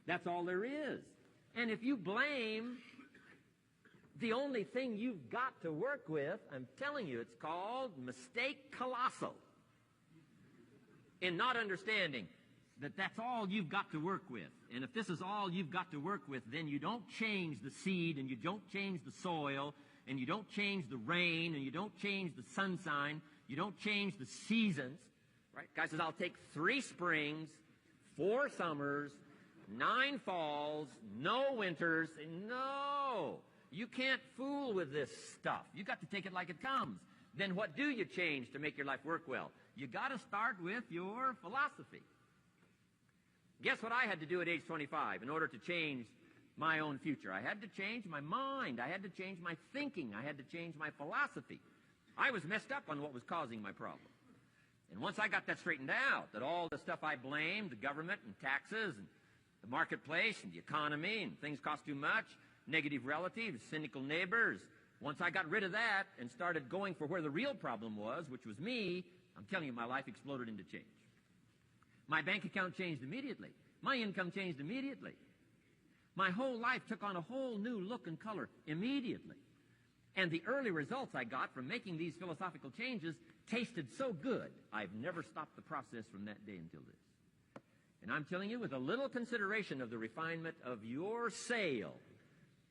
That's all there is. And if you blame the only thing you've got to work with, I'm telling you, it's called mistake colossal. In not understanding that that's all you've got to work with. And if this is all you've got to work with, then you don't change the seed, and you don't change the soil, and you don't change the rain, and you don't change the sunshine, you don't change the seasons. Right? Guy says, I'll take 3 springs, 4 summers, 9 falls, no winters. No! You can't fool with this stuff. You got to take it like it comes. Then what do you change to make your life work well? You got to start with your philosophy. Guess what I had to do at age 25 in order to change my own future? I had to change my mind. I had to change my thinking. I had to change my philosophy. I was messed up on what was causing my problem. And once I got that straightened out, that all the stuff I blamed, the government and taxes and the marketplace and the economy and things cost too much, negative relatives, cynical neighbors, once I got rid of that and started going for where the real problem was, which was me, I'm telling you, my life exploded into change. My bank account changed immediately. My income changed immediately. My whole life took on a whole new look and color immediately. And the early results I got from making these philosophical changes tasted so good, I've never stopped the process from that day until this. And I'm telling you, with a little consideration of the refinement of your sail,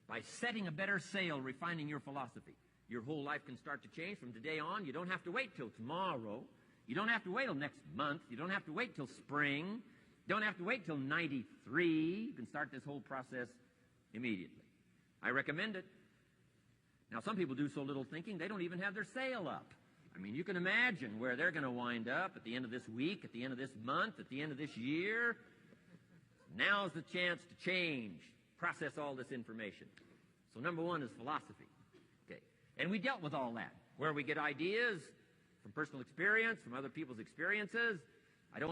by setting a better sail, refining your philosophy, your whole life can start to change from today on. You don't have to wait till tomorrow. You don't have to wait till next month. You don't have to wait till spring. You don't have to wait till 93. You can start this whole process immediately. I recommend it. Now, some people do so little thinking, they don't even have their sail up. I mean, you can imagine where they're going to wind up at the end of this week, at the end of this month, at the end of this year. Now's the chance to change, process all this information. So number 1 is philosophy. Okay. And we dealt with all that, where we get ideas from personal experience, from other people's experiences,